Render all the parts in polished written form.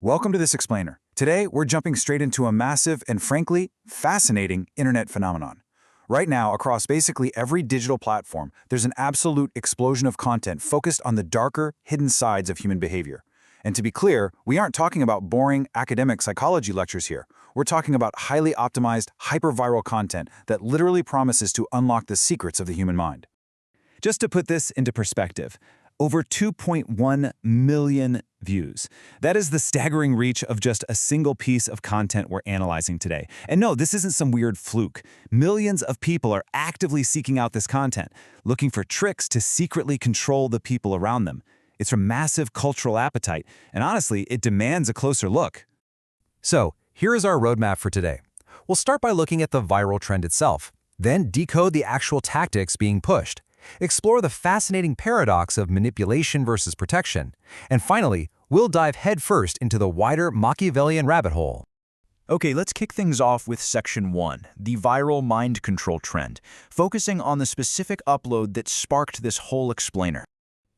Welcome to this explainer. Today, we're jumping straight into a massive and frankly, fascinating internet phenomenon. Right now, across basically every digital platform, there's an absolute explosion of content focused on the darker, hidden sides of human behavior. And to be clear, we aren't talking about boring academic psychology lectures here. We're talking about highly optimized, hyper-viral content that literally promises to unlock the secrets of the human mind. Just to put this into perspective, over 2.1 million views. That is the staggering reach of just a single piece of content we're analyzing today. And no, this isn't some weird fluke. Millions of people are actively seeking out this content, looking for tricks to secretly control the people around them. It's a massive cultural appetite, and honestly, it demands a closer look. So, here is our roadmap for today. We'll start by looking at the viral trend itself, then decode the actual tactics being pushed, explore the fascinating paradox of manipulation versus protection, and finally, we'll dive headfirst into the wider Machiavellian rabbit hole. Okay, let's kick things off with Section 1, the viral mind control trend, focusing on the specific upload that sparked this whole explainer.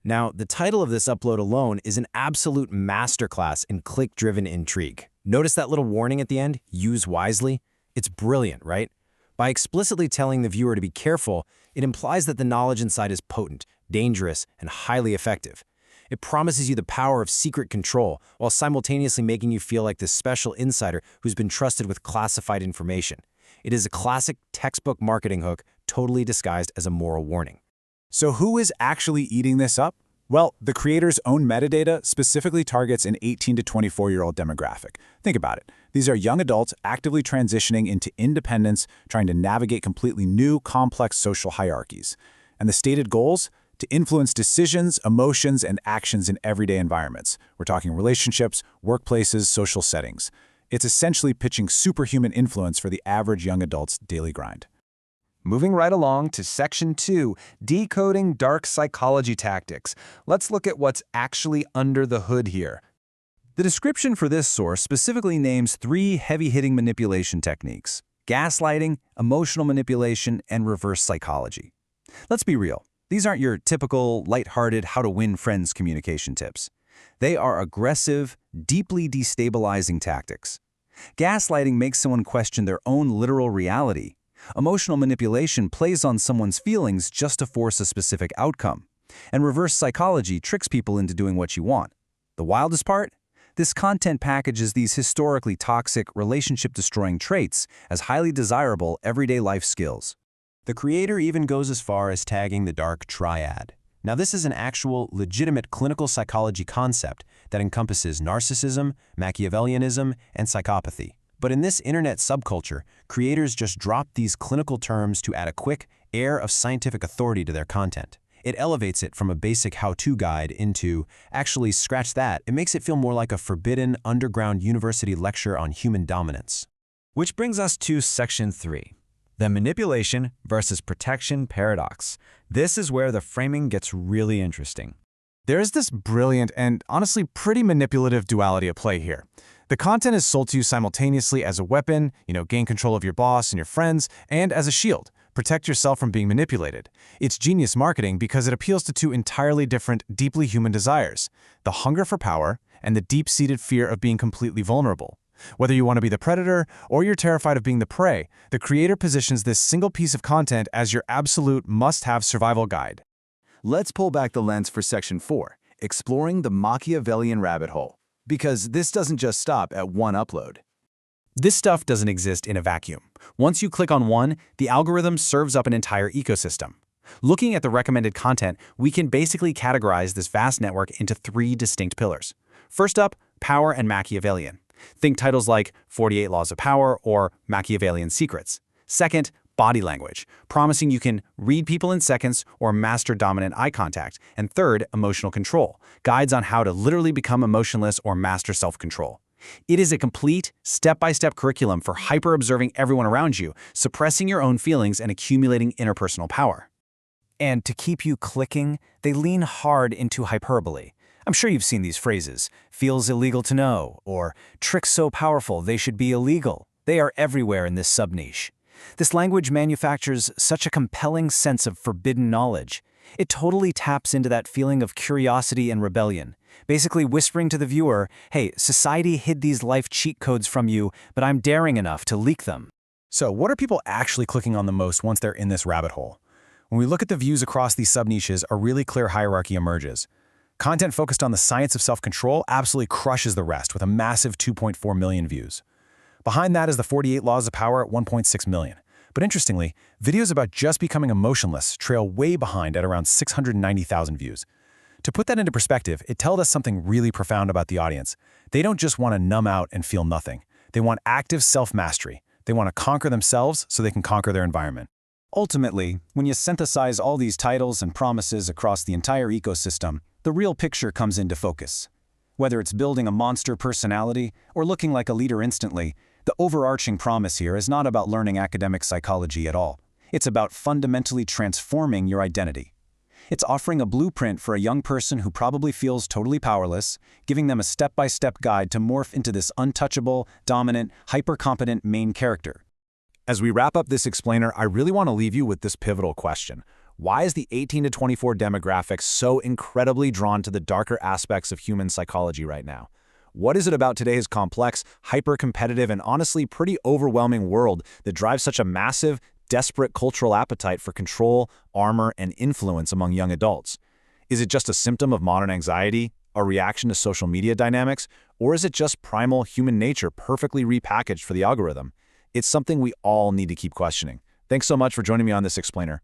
Now, the title of this upload alone is an absolute masterclass in click-driven intrigue. Notice that little warning at the end, use wisely? It's brilliant, right? By explicitly telling the viewer to be careful, it implies that the knowledge inside is potent, dangerous, and highly effective. It promises you the power of secret control, while simultaneously making you feel like this special insider who's been trusted with classified information. It is a classic textbook marketing hook, totally disguised as a moral warning. So who is actually eating this up? Well, the creator's own metadata specifically targets an 18 to 24-year-old demographic. Think about it. These are young adults actively transitioning into independence, trying to navigate completely new, complex social hierarchies. And the stated goals? To influence decisions, emotions, and actions in everyday environments. We're talking relationships, workplaces, social settings. It's essentially pitching superhuman influence for the average young adult's daily grind. Moving right along to Section 2, Decoding Dark Psychology Tactics. Let's look at what's actually under the hood here. The description for this source specifically names 3 heavy-hitting manipulation techniques: gaslighting, emotional manipulation, and reverse psychology. Let's be real. These aren't your typical, lighthearted, how-to-win friends communication tips. They are aggressive, deeply destabilizing tactics. Gaslighting makes someone question their own literal reality. Emotional manipulation plays on someone's feelings just to force a specific outcome. And reverse psychology tricks people into doing what you want. The wildest part? This content packages these historically toxic, relationship-destroying traits as highly desirable everyday life skills. The creator even goes as far as tagging the dark triad. Now, this is an actual, legitimate clinical psychology concept that encompasses narcissism, Machiavellianism, and psychopathy. But in this internet subculture, creators just drop these clinical terms to add a quick air of scientific authority to their content. It elevates it from a basic how-to guide into, actually, scratch that, it makes it feel more like a forbidden, underground university lecture on human dominance. Which brings us to Section 3, the manipulation versus protection paradox. This is where the framing gets really interesting. There's this brilliant and honestly pretty manipulative duality at play here. The content is sold to you simultaneously as a weapon, gain control of your boss and your friends, and as a shield, protect yourself from being manipulated. It's genius marketing because it appeals to 2 entirely different, deeply human desires: the hunger for power and the deep-seated fear of being completely vulnerable. Whether you want to be the predator or you're terrified of being the prey, the creator positions this single piece of content as your absolute must-have survival guide. Let's pull back the lens for Section 4, exploring the Machiavellian rabbit hole. Because this doesn't just stop at one upload. This stuff doesn't exist in a vacuum. Once you click on one, the algorithm serves up an entire ecosystem. Looking at the recommended content, we can basically categorize this vast network into 3 distinct pillars. First up, power and Machiavellian. Think titles like 48 Laws of Power or Machiavellian Secrets. Second, body language, promising you can read people in seconds or master dominant eye contact. And third, emotional control, guides on how to literally become emotionless or master self-control. It is a complete, step-by-step curriculum for hyper-observing everyone around you, suppressing your own feelings and accumulating interpersonal power. And to keep you clicking, they lean hard into hyperbole. I'm sure you've seen these phrases: feels illegal to know, or tricks so powerful they should be illegal. They are everywhere in this sub-niche. This language manufactures such a compelling sense of forbidden knowledge. It totally taps into that feeling of curiosity and rebellion. basically whispering to the viewer, hey, society hid these life cheat codes from you, but I'm daring enough to leak them. So what are people actually clicking on the most once they're in this rabbit hole? When we look at the views across these sub-niches, a really clear hierarchy emerges. Content focused on the science of self-control absolutely crushes the rest with a massive 2.4 million views. Behind that is the 48 Laws of Power at 1.6 million. But interestingly, videos about just becoming emotionless trail way behind at around 690,000 views. To put that into perspective, it tells us something really profound about the audience. They don't just want to numb out and feel nothing. They want active self-mastery. They want to conquer themselves so they can conquer their environment. Ultimately, when you synthesize all these titles and promises across the entire ecosystem, the real picture comes into focus. Whether it's building a monster personality or looking like a leader instantly, the overarching promise here is not about learning academic psychology at all. It's about fundamentally transforming your identity. It's offering a blueprint for a young person who probably feels totally powerless, giving them a step-by-step guide to morph into this untouchable, dominant, hyper-competent main character. As we wrap up this explainer, I really want to leave you with this pivotal question. Why is the 18 to 24 demographic so incredibly drawn to the darker aspects of human psychology right now? What is it about today's complex, hyper-competitive, and honestly pretty overwhelming world that drives such a massive, desperate cultural appetite for control, armor, and influence among young adults? Is it just a symptom of modern anxiety, a reaction to social media dynamics, or is it just primal human nature perfectly repackaged for the algorithm? It's something we all need to keep questioning. Thanks so much for joining me on this explainer.